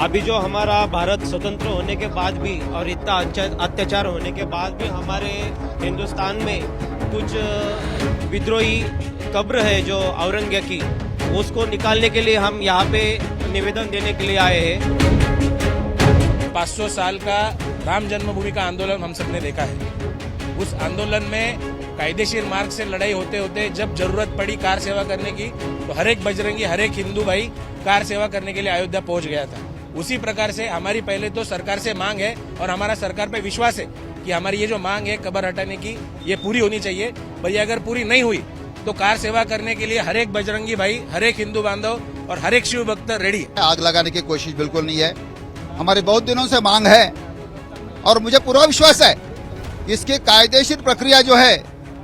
अभी जो हमारा भारत स्वतंत्र होने के बाद भी और इतना अत्याचार होने के बाद भी हमारे हिंदुस्तान में कुछ विद्रोही कब्र है जो औरंगजेब की, उसको निकालने के लिए हम यहाँ पे निवेदन देने के लिए आए हैं। 500 साल का राम जन्मभूमि का आंदोलन हम सबने देखा है। उस आंदोलन में कायदेशीर मार्ग से लड़ाई होते होते जब जरूरत पड़ी कार सेवा करने की तो हर एक बजरंगी, हर एक हिंदू भाई कार सेवा करने के लिए अयोध्या पहुंच गया था। उसी प्रकार से हमारी पहले तो सरकार से मांग है और हमारा सरकार पे विश्वास है कि हमारी ये जो मांग है कब्र हटाने की, ये पूरी होनी चाहिए। पर ये अगर पूरी नहीं हुई तो कार सेवा करने के लिए हर एक बजरंगी भाई, हर एक हिंदू बांधव और हर एक शिव भक्त रेडी है। आग लगाने की कोशिश बिल्कुल नहीं है। हमारी बहुत दिनों से मांग है और मुझे पूरा विश्वास है इसकी कायदेशीर प्रक्रिया जो है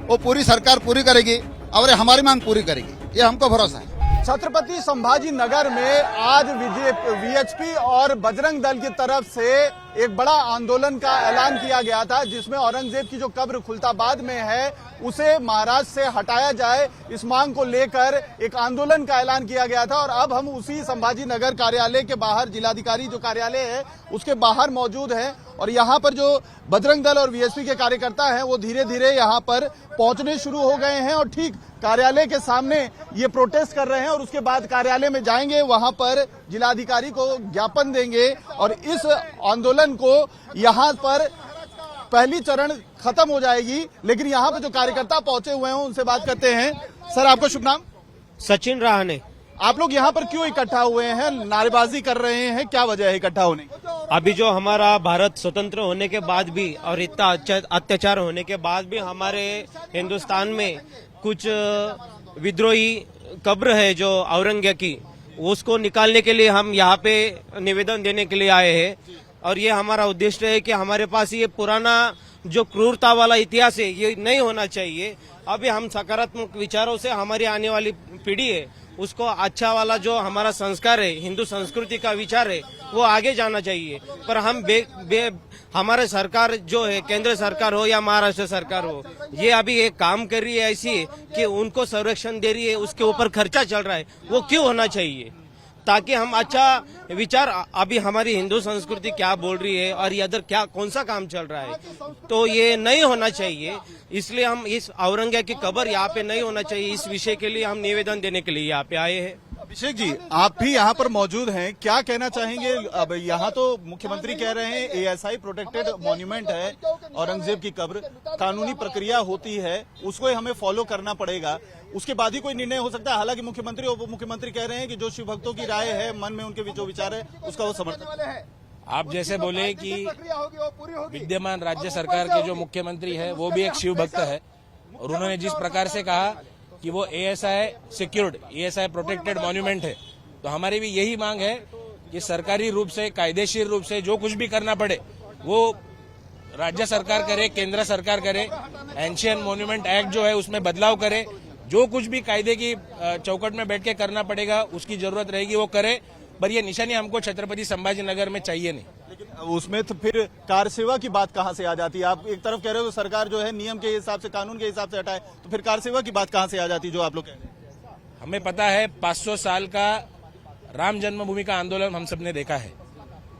वो पूरी सरकार पूरी करेगी और हमारी मांग पूरी करेगी, ये हमको भरोसा है। छत्रपति संभाजी नगर में आज वीएचपी और बजरंग दल की तरफ से एक बड़ा आंदोलन का ऐलान किया गया था, जिसमें औरंगजेब की जो कब्र खुलताबाद में है उसे महाराष्ट्र से हटाया जाए, इस मांग को लेकर एक आंदोलन का ऐलान किया गया था। और अब हम उसी संभाजी नगर कार्यालय के बाहर, जिलाधिकारी जो कार्यालय है उसके बाहर मौजूद हैं और यहाँ पर जो बजरंग दल और वीएचपी के कार्यकर्ता हैं वो धीरे धीरे यहाँ पर पहुंचने शुरू हो गए हैं और ठीक कार्यालय के सामने ये प्रोटेस्ट कर रहे हैं और उसके बाद कार्यालय में जाएंगे, वहां पर जिलाधिकारी को ज्ञापन देंगे और इस आंदोलन को यहाँ पर पहली चरण खत्म हो जाएगी। लेकिन यहाँ पे जो कार्यकर्ता पहुंचे हुए हैं उनसे बात करते हैं। सर, आपका शुभ नाम? सचिन राहने। आप लोग यहाँ पर क्यों इकट्ठा हुए हैं, नारेबाजी कर रहे हैं, क्या वजह है इकट्ठा होने की? अभी जो हमारा भारत स्वतंत्र होने के बाद भी और इतना अत्याचार होने के बाद भी हमारे हिंदुस्तान में कुछ विद्रोही कब्र है जो औरंगजेब की, उसको निकालने के लिए हम यहाँ पे निवेदन देने के लिए आए हैं। और ये हमारा उद्देश्य है कि हमारे पास ये पुराना जो क्रूरता वाला इतिहास है ये नहीं होना चाहिए। अभी हम सकारात्मक विचारों से हमारी आने वाली पीढ़ी है उसको अच्छा वाला जो हमारा संस्कार है, हिंदू संस्कृति का विचार है, वो आगे जाना चाहिए। पर हम हमारे सरकार जो है, केंद्र सरकार हो या महाराष्ट्र सरकार हो, ये अभी एक काम कर रही है ऐसी कि उनको संरक्षण दे रही है, उसके ऊपर खर्चा चल रहा है, वो क्यों होना चाहिए? ताकि हम अच्छा विचार, अभी हमारी हिंदू संस्कृति क्या बोल रही है और इधर क्या कौन सा काम चल रहा है, तो ये नहीं होना चाहिए। इसलिए हम इस औरंगजेब की कब्र यहाँ पे नहीं होना चाहिए, इस विषय के लिए हम निवेदन देने के लिए यहाँ पे आए हैं। अभिषेक जी, आप भी यहाँ पर मौजूद हैं, क्या कहना चाहेंगे? अब यहाँ तो मुख्यमंत्री कह रहे हैं एएसआई प्रोटेक्टेड मॉन्यूमेंट है, औरंगजेब की कब्र, कानूनी प्रक्रिया होती है, उसको हमें फॉलो करना पड़ेगा, उसके बाद ही कोई निर्णय हो सकता है। हालांकि मुख्यमंत्री और उप मुख्यमंत्री कह रहे हैं कि जो शिव भक्तों की राय है, मन में उनके जो विचार है, उसका वो समर्थन है। आप जैसे बोले कि विद्यमान राज्य सरकार के जो मुख्यमंत्री है वो भी एक शिव भक्त है और उन्होंने जिस प्रकार से कहा कि वो ASI secured, ASI protected monument है, तो हमारी भी यही मांग है कि सरकारी रूप से, कायदेशीर रूप से जो कुछ भी करना पड़े वो राज्य सरकार करे, केंद्र सरकार करे, एंशियंट मॉन्यूमेंट एक्ट जो है उसमें बदलाव करे, जो कुछ भी कायदे की चौकट में बैठ के करना पड़ेगा उसकी जरूरत रहेगी वो करे। पर ये निशानी हमको छत्रपति संभाजी नगर में चाहिए नहीं। लेकिन उसमें तो फिर कार सेवा की बात कहाँ से आ जाती है? आप एक तरफ कह रहे हो सरकार जो है नियम के हिसाब से, कानून के हिसाब से हटाए, तो फिर कार सेवा की बात कहाँ से आ जाती है जो आप लोग कह रहे हैं? हमें पता है 500 साल का राम जन्मभूमि का आंदोलन हम सबने देखा है।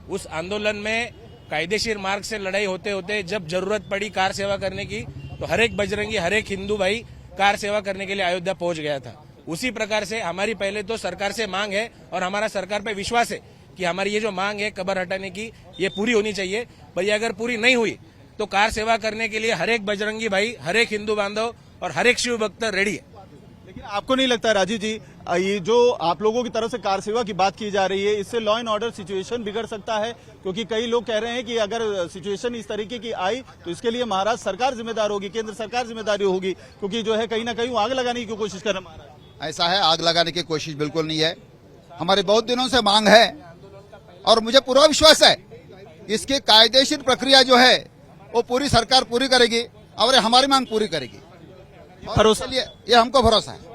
उस आंदोलन में कायदेशीर मार्ग से लड़ाई होते होते जब जरूरत पड़ी कार सेवा करने की तो हर एक बजरंगी, हर एक हिंदू भाई कार सेवा करने के लिए अयोध्या पहुंच गया था। उसी प्रकार से हमारी पहले तो सरकार से मांग है और हमारा सरकार पे विश्वास है कि हमारी ये जो मांग है कब्र हटाने की, ये पूरी होनी चाहिए। पर ये अगर पूरी नहीं हुई तो कार सेवा करने के लिए हर एक बजरंगी भाई, हर एक हिंदू बांधव और हर एक शिव भक्त रेडी है। लेकिन आपको नहीं लगता राजीव जी, ये जो आप लोगों की तरफ से कार सेवा की बात की जा रही है, इससे लॉ एंड ऑर्डर सिचुएशन बिगड़ सकता है? क्योंकि कई लोग कह रहे हैं कि अगर सिचुएशन इस तरीके की आई तो इसके लिए महाराष्ट्र सरकार जिम्मेदार होगी, केंद्र सरकार जिम्मेदारी होगी, क्योंकि जो है कहीं ना कहीं आग लगाने की कोशिश कर रहे हैं। ऐसा है, आग लगाने की कोशिश बिल्कुल नहीं है। हमारी बहुत दिनों से मांग है और मुझे पूरा विश्वास है इसकी कायदेशीर प्रक्रिया जो है वो पूरी सरकार पूरी करेगी और हमारी मांग पूरी करेगी, और इसलिए ये हमको भरोसा है।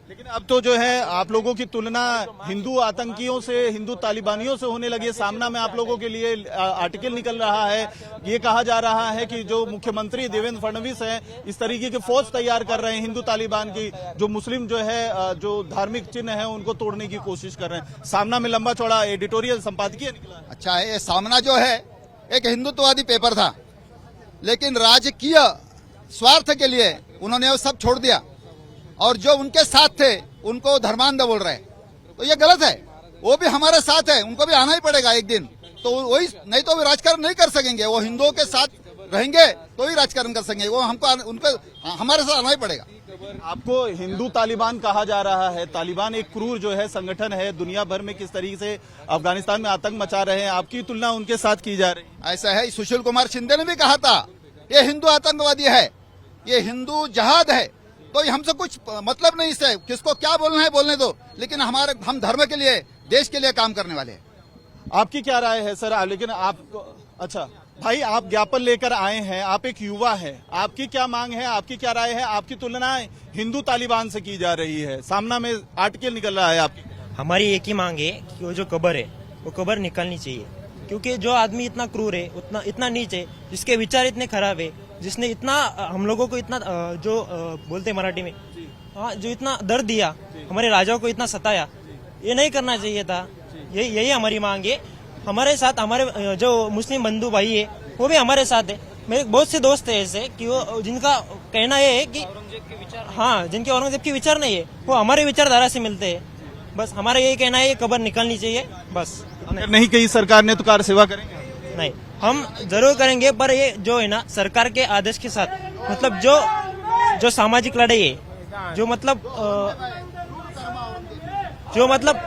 लेकिन अब तो जो है आप लोगों की तुलना हिंदू आतंकियों से, हिंदू तालिबानियों से होने लगी है। सामना में आप लोगों के लिए आर्टिकल निकल रहा है, ये कहा जा रहा है कि जो मुख्यमंत्री देवेंद्र फडणवीस हैं इस तरीके की फौज तैयार कर रहे हैं हिंदू तालिबान की, जो मुस्लिम जो है जो धार्मिक चिन्ह है उनको तोड़ने की कोशिश कर रहे हैं। सामना में लंबा चौड़ा एडिटोरियल संपादकीय निकला है। अच्छा है, ये सामना जो है एक हिंदुत्ववादी पेपर था, लेकिन राजकीय स्वार्थ के लिए उन्होंने वो सब छोड़ दिया और जो उनके साथ थे उनको धर्मांध बोल रहे हैं, तो ये गलत है। वो भी हमारे साथ है, उनको भी आना ही पड़ेगा एक दिन, तो वही, नहीं तो वे राजकारण नहीं कर सकेंगे। वो हिंदुओं के साथ रहेंगे तो ही राजकारण कर सकेंगे, वो उनको हमारे साथ आना ही पड़ेगा। आपको हिंदू तालिबान कहा जा रहा है, तालिबान एक क्रूर जो है संगठन है, दुनिया भर में किस तरीके से अफगानिस्तान में आतंक मचा रहे हैं, आपकी तुलना उनके साथ की जा रही है। ऐसा है, सुशील कुमार शिंदे ने भी कहा था ये हिंदू आतंकवादी है, ये हिंदू जहाद है, तो हमसे कुछ मतलब नहीं इससे, किसको क्या बोलना है बोलने दो, लेकिन हम धर्म के लिए, देश के लिए काम करने वाले हैं। आपकी क्या राय है सर? लेकिन आप, अच्छा भाई, आप ज्ञापन लेकर आए हैं, आप एक युवा हैं, आपकी क्या मांग है, आपकी क्या राय है? आपकी तुलना हिंदू तालिबान से की जा रही है, सामना में आर्टिकल निकल रहा है आपकी। हमारी एक ही मांग है कि वो जो कब्र है वो कब्र निकालनी चाहिए, क्योंकि जो आदमी इतना क्रूर है, इतना नीच है, जिसके विचार इतने खराब है, जिसने इतना हम लोगों को इतना जो बोलते हैं मराठी में, हाँ, जो इतना दर्द दिया, हमारे राजाओं को इतना सताया, ये नहीं करना चाहिए था। यही हमारी मांग है। हमारे साथ हमारे जो मुस्लिम बंधु भाई है वो भी हमारे साथ है। मेरे बहुत से दोस्त है ऐसे कि वो जिनका कहना ये है कि हाँ, जिनके औरंगजेब के विचार नहीं है वो हमारे विचारधारा से मिलते हैं। बस हमारा यही कहना है, ये कब्र निकालनी चाहिए बस। अगर नहीं कही सरकार ने तो कार्य सेवा करेंगे? नहीं, हम जरूर करेंगे, पर ये जो है ना सरकार के आदेश के साथ, मतलब जो सामाजिक लड़ाई है, जो मतलब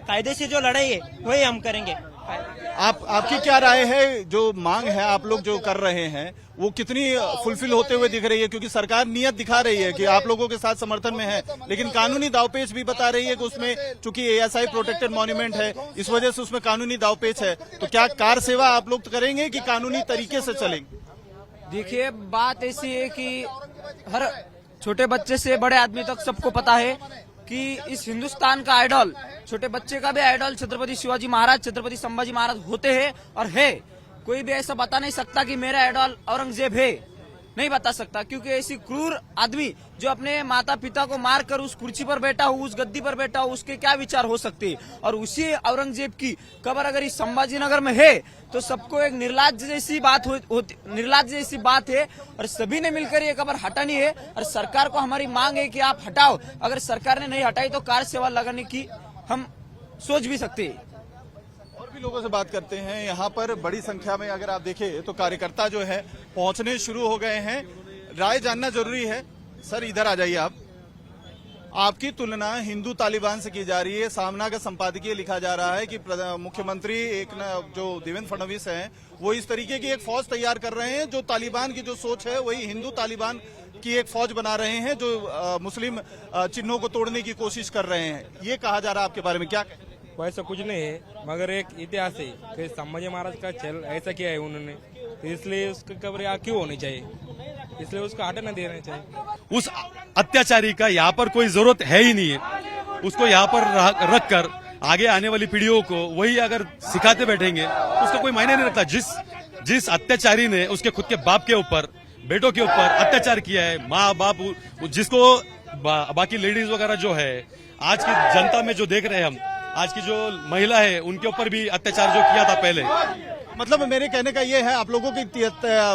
कायदे से जो लड़ाई है वही हम करेंगे। आपकी क्या राय है? जो मांग है आप लोग जो कर रहे हैं वो कितनी फुलफिल होते हुए दिख रही है? क्योंकि सरकार नियत दिखा रही है कि आप लोगों के साथ समर्थन में है, लेकिन कानूनी दावपेच भी बता रही है कि उसमें चूंकि एएसआई प्रोटेक्टेड मॉन्यूमेंट है, इस वजह से उसमें कानूनी दावपेच है। तो क्या कार सेवा आप लोग करेंगे कि कानूनी तरीके से चलेंगे? देखिए, बात ऐसी है कि हर छोटे बच्चे से बड़े आदमी तक सबको पता है कि इस हिंदुस्तान का आइडल, छोटे बच्चे का भी आइडल छत्रपति शिवाजी महाराज, छत्रपति संभाजी महाराज होते हैं और है। कोई भी ऐसा बता नहीं सकता कि मेरा आइडल औरंगजेब है, नहीं बता सकता, क्योंकि ऐसी क्रूर आदमी जो अपने माता पिता को मारकर उस कुर्सी पर बैठा हो, उस गद्दी पर बैठा हो, उसके क्या विचार हो सकते हैं। और उसी औरंगजेब की कब्र अगर इस संभाजी नगर में है तो सबको एक निर्लज्ज जैसी बात है और सभी ने मिलकर ये कब्र हटानी है। और सरकार को हमारी मांग है कि आप हटाओ। अगर सरकार ने नहीं हटाई तो कार सेवा लगाने की हम सोच भी सकते हैं। और भी लोगों से बात करते हैं। यहाँ पर बड़ी संख्या में अगर आप देखें तो कार्यकर्ता जो है पहुंचने शुरू हो गए हैं। राय जानना जरूरी है। सर इधर आ जाइए आप। आपकी तुलना हिंदू तालिबान से की जा रही है। सामना का संपादकीय लिखा जा रहा है कि मुख्यमंत्री जो देवेंद्र फडणवीस हैं वो इस तरीके की एक फौज तैयार कर रहे हैं, जो तालिबान की जो सोच है वही हिंदू तालिबान की एक फौज बना रहे हैं, जो मुस्लिम चिन्हों को तोड़ने की कोशिश कर रहे हैं। ये कहा जा रहा है, आपके बारे में क्या कहें? वैसा कुछ नहीं है, मगर एक इतिहास है कि संभाजी महाराज का छल ऐसा किया है उन्होंने, तो इसलिए उसकी कब्र यहाँ क्यों होनी चाहिए, इसलिए उसको हटाना देना चाहिए। उस अत्याचारी का यहाँ पर कोई जरूरत है ही नहीं है। उसको यहाँ पर रख कर आगे आने वाली पीढ़ियों को वही अगर सिखाते बैठेंगे उसका कोई मायने नहीं रखता। जिस अत्याचारी ने उसके खुद के बाप के ऊपर, बेटों के ऊपर अत्याचार किया है, माँ बाप, जिसको बाकी लेडीज वगैरह जो है आज की जनता में जो देख रहे हैं हम, आज की जो महिला है उनके ऊपर भी अत्याचार जो किया था पहले। मतलब मेरे कहने का ये है, आप लोगों की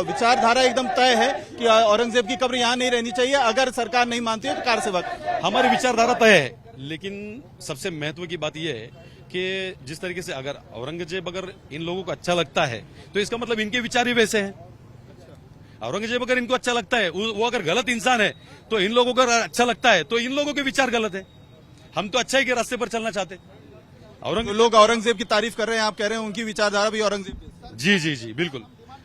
विचारधारा एकदम तय है कि औरंगजेब की कब्र यहाँ नहीं रहनी चाहिए। अगर सरकार नहीं मानती है तो कार सेवा। हमारी विचारधारा तय है, लेकिन सबसे महत्व की बात यह है कि जिस तरीके से अगर औरंगजेब अगर इन लोगों को अच्छा लगता है तो इसका मतलब इनके विचार ही वैसे हैं। औरंगजेब अगर इनको अच्छा लगता है, वो अगर गलत इंसान है, तो इन लोगों को अगर अच्छा लगता है तो इन लोगों के विचार गलत है। हम तो अच्छाई के रास्ते पर चलना चाहते हैं। लोग औरंगजेब की तारीफ कर रहे हैं, आप कह रहे हैं उनकी विचारधारा भी औरंगजेब। जी जी जी बिल्कुल।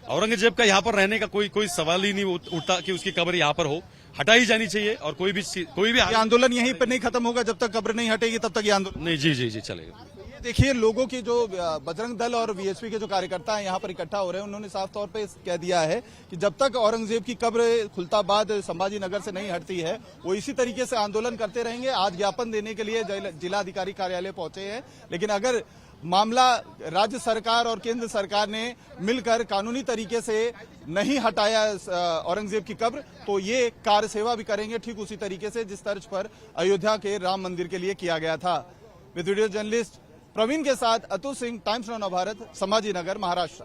औरंगजेब का यहाँ पर रहने का कोई सवाल ही नहीं उठता कि उसकी कब्र यहाँ पर हो, हटाई जानी चाहिए। और कोई भी आंदोलन यहीं पर नहीं खत्म होगा जब तक कब्र नहीं हटेगी, तब तक ये आंदोलन नहीं। जी जी जी चलेगा। ये देखिए, लोगों की जो बजरंग दल और वीएचपी के जो कार्यकर्ता हैं यहाँ पर इकट्ठा हो रहे हैं, उन्होंने साफ तौर पे कह दिया है कि जब तक औरंगजेब की कब्र खुलताबाद संभाजी नगर से नहीं हटती है, वो इसी तरीके से आंदोलन करते रहेंगे। आज ज्ञापन देने के लिए जिला अधिकारी कार्यालय पहुंचे हैं, लेकिन अगर मामला राज्य सरकार और केंद्र सरकार ने मिलकर कानूनी तरीके से नहीं हटाया औरंगजेब की कब्र, तो ये कार सेवा भी करेंगे, ठीक उसी तरीके से जिस तर्ज पर अयोध्या के राम मंदिर के लिए किया गया था। विद वीडियो जर्नलिस्ट प्रवीण के साथ अतुल सिंह, टाइम्स नाउ भारत, संभाजी नगर, महाराष्ट्र।